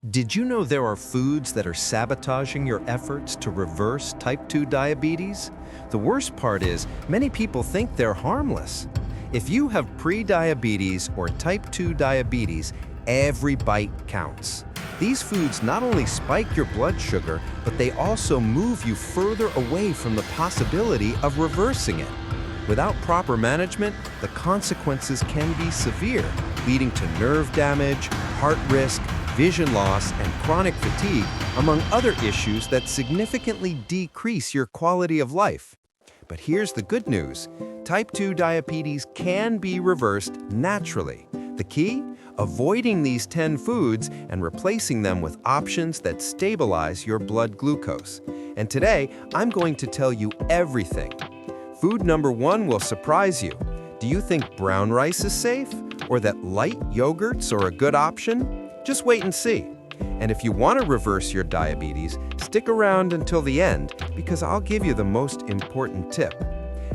Did you know there are foods that are sabotaging your efforts to reverse type 2 diabetes? The worst part is, many people think they're harmless. If you have prediabetes or type 2 diabetes, every bite counts. These foods not only spike your blood sugar, but they also move you further away from the possibility of reversing it. Without proper management, the consequences can be severe, leading to nerve damage, heart risk, vision loss, and chronic fatigue, among other issues that significantly decrease your quality of life. But here's the good news. Type 2 diabetes can be reversed naturally. The key? Avoiding these 10 foods and replacing them with options that stabilize your blood glucose. And today, I'm going to tell you everything. Food number 1 will surprise you. Do you think brown rice is safe? Or that light yogurts are a good option? Just wait and see. And if you want to reverse your diabetes, stick around until the end because I'll give you the most important tip.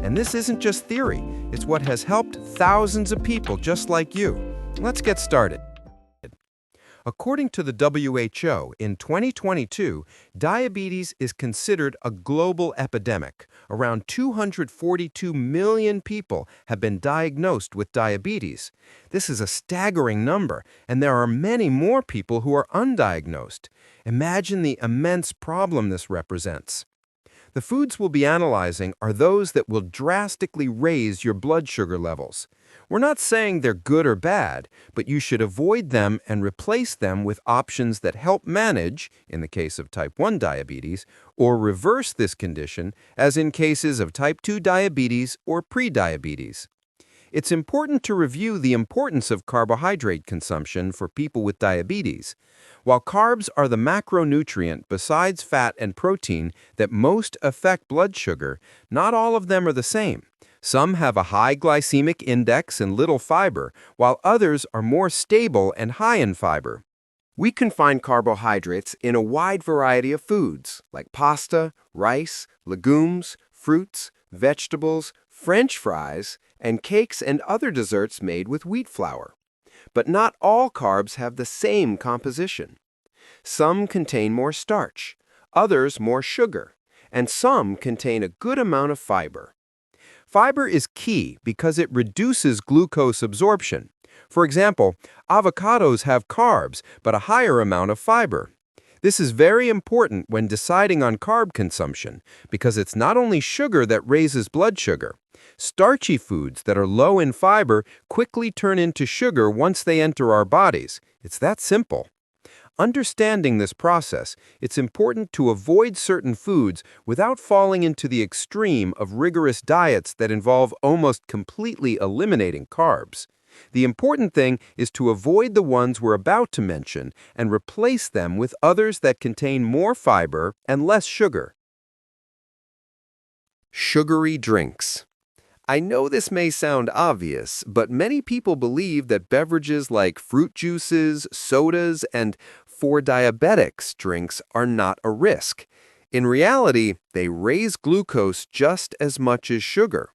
And this isn't just theory, it's what has helped thousands of people just like you. Let's get started. According to the WHO, in 2022, diabetes is considered a global epidemic. Around 242 million people have been diagnosed with diabetes. This is a staggering number, and there are many more people who are undiagnosed. Imagine the immense problem this represents. The foods we'll be analyzing are those that will drastically raise your blood sugar levels. We're not saying they're good or bad, but you should avoid them and replace them with options that help manage, in the case of type 1 diabetes, or reverse this condition, as in cases of type 2 diabetes or prediabetes. It's important to review the importance of carbohydrate consumption for people with diabetes. While carbs are the macronutrient besides fat and protein that most affect blood sugar, not all of them are the same. Some have a high glycemic index and little fiber, while others are more stable and high in fiber. We can find carbohydrates in a wide variety of foods, like pasta, rice, legumes, fruits, vegetables, French fries, and cakes and other desserts made with wheat flour. But not all carbs have the same composition. Some contain more starch, others more sugar, and some contain a good amount of fiber. Fiber is key because it reduces glucose absorption. For example, avocados have carbs, but a higher amount of fiber. This is very important when deciding on carb consumption because it's not only sugar that raises blood sugar. Starchy foods that are low in fiber quickly turn into sugar once they enter our bodies. It's that simple. Understanding this process, it's important to avoid certain foods without falling into the extreme of rigorous diets that involve almost completely eliminating carbs. The important thing is to avoid the ones we're about to mention and replace them with others that contain more fiber and less sugar. Sugary drinks. I know this may sound obvious, but many people believe that beverages like fruit juices, sodas, and for diabetics drinks are not a risk. In reality, they raise glucose just as much as sugar.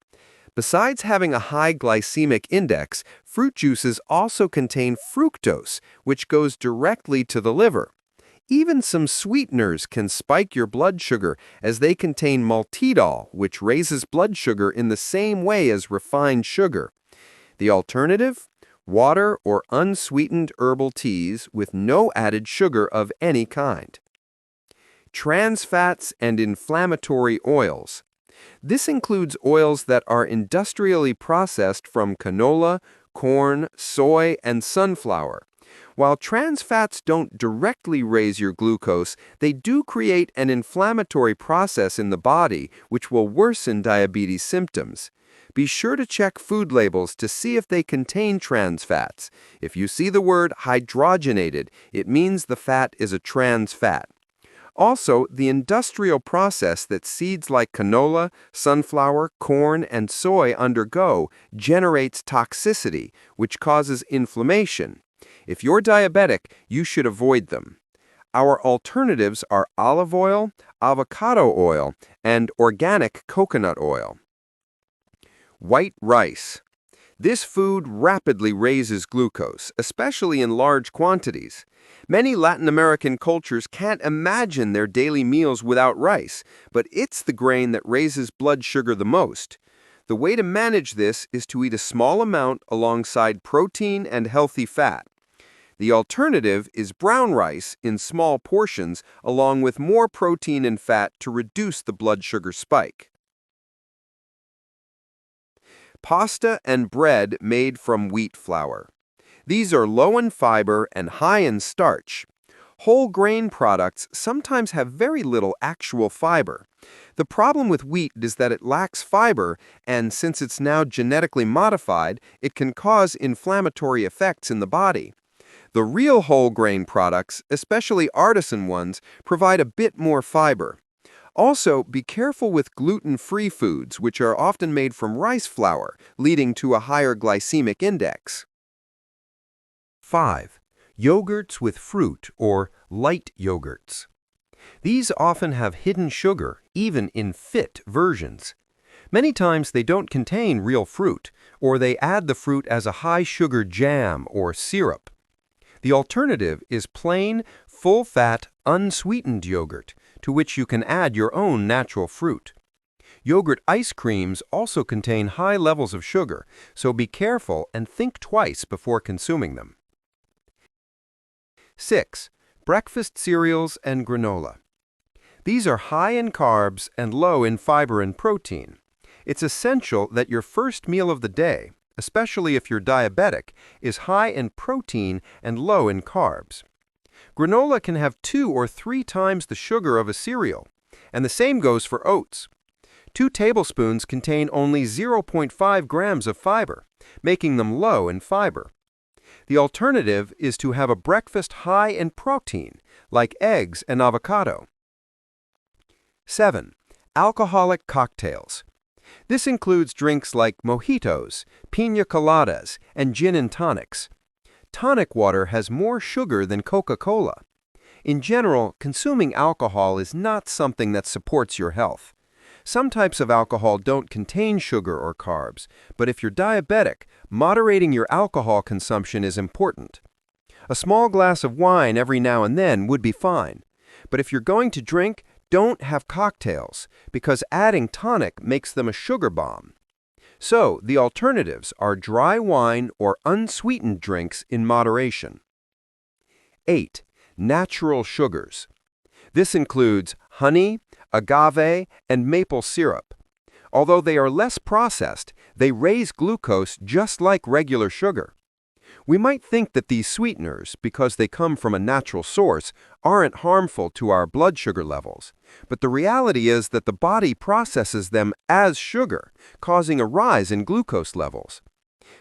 Besides having a high glycemic index, fruit juices also contain fructose, which goes directly to the liver. Even some sweeteners can spike your blood sugar as they contain maltitol, which raises blood sugar in the same way as refined sugar. The alternative? Water or unsweetened herbal teas with no added sugar of any kind. Trans fats and inflammatory oils. This includes oils that are industrially processed from canola, corn, soy, and sunflower. While trans fats don't directly raise your glucose, they do create an inflammatory process in the body which will worsen diabetes symptoms. Be sure to check food labels to see if they contain trans fats. If you see the word hydrogenated, it means the fat is a trans fat. Also, the industrial process that seeds like canola, sunflower, corn, and soy undergo generates toxicity, which causes inflammation. If you're diabetic, you should avoid them. Our alternatives are olive oil, avocado oil, and organic coconut oil. White rice. This food rapidly raises glucose, especially in large quantities. Many Latin American cultures can't imagine their daily meals without rice, but it's the grain that raises blood sugar the most. The way to manage this is to eat a small amount alongside protein and healthy fat. The alternative is brown rice in small portions along with more protein and fat to reduce the blood sugar spike. Pasta and bread made from wheat flour. These are low in fiber and high in starch. Whole grain products sometimes have very little actual fiber. The problem with wheat is that it lacks fiber, and since it's now genetically modified, it can cause inflammatory effects in the body. The real whole grain products, especially artisan ones, provide a bit more fiber. Also, be careful with gluten-free foods, which are often made from rice flour, leading to a higher glycemic index. 5. Yogurts with fruit, or light yogurts. These often have hidden sugar, even in fit versions. Many times they don't contain real fruit, or they add the fruit as a high-sugar jam or syrup. The alternative is plain, full-fat, unsweetened yogurt, to which you can add your own natural fruit. Yogurt ice creams also contain high levels of sugar, so be careful and think twice before consuming them. 6. Breakfast cereals and granola. These are high in carbs and low in fiber and protein. It's essential that your first meal of the day, especially if you're diabetic, is high in protein and low in carbs. Granola can have 2 or 3 times the sugar of a cereal, and the same goes for oats. 2 tablespoons contain only 0.5 grams of fiber, making them low in fiber. The alternative is to have a breakfast high in protein, like eggs and avocado. 7. Alcoholic cocktails. This includes drinks like mojitos, piña coladas, and gin and tonics. Tonic water has more sugar than Coca-Cola. In general, consuming alcohol is not something that supports your health. Some types of alcohol don't contain sugar or carbs, but if you're diabetic, moderating your alcohol consumption is important. A small glass of wine every now and then would be fine. But if you're going to drink, don't have cocktails, because adding tonic makes them a sugar bomb. So, the alternatives are dry wine or unsweetened drinks in moderation. 8. Natural sugars. This includes honey, agave, and maple syrup. Although they are less processed, they raise glucose just like regular sugar. We might think that these sweeteners, because they come from a natural source, aren't harmful to our blood sugar levels. But the reality is that the body processes them as sugar, causing a rise in glucose levels.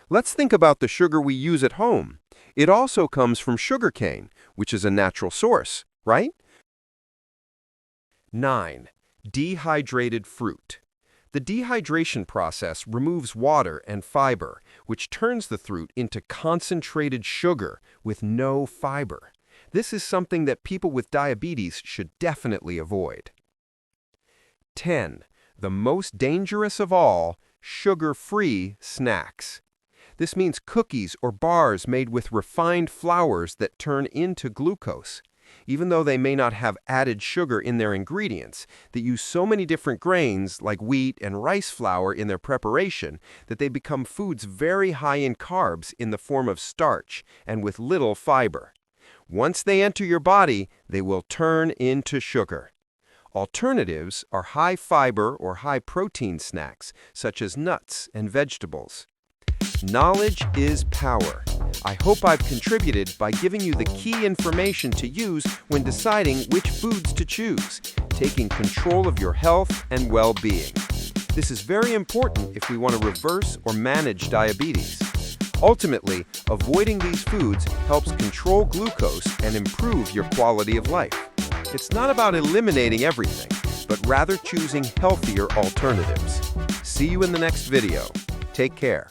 Let's think about the sugar we use at home. It also comes from sugarcane, which is a natural source, right? 9. Dehydrated fruit. The dehydration process removes water and fiber, which turns the fruit into concentrated sugar with no fiber. This is something that people with diabetes should definitely avoid. 10. The most dangerous of all, sugar-free snacks. This means cookies or bars made with refined flours that turn into glucose. Even though they may not have added sugar in their ingredients, they use so many different grains like wheat and rice flour in their preparation that they become foods very high in carbs in the form of starch and with little fiber. Once they enter your body, they will turn into sugar. Alternatives are high fiber or high protein snacks such as nuts and vegetables. Knowledge is power. I hope I've contributed by giving you the key information to use when deciding which foods to choose, taking control of your health and well-being. This is very important if we want to reverse or manage diabetes. Ultimately, avoiding these foods helps control glucose and improve your quality of life. It's not about eliminating everything, but rather choosing healthier alternatives. See you in the next video. Take care.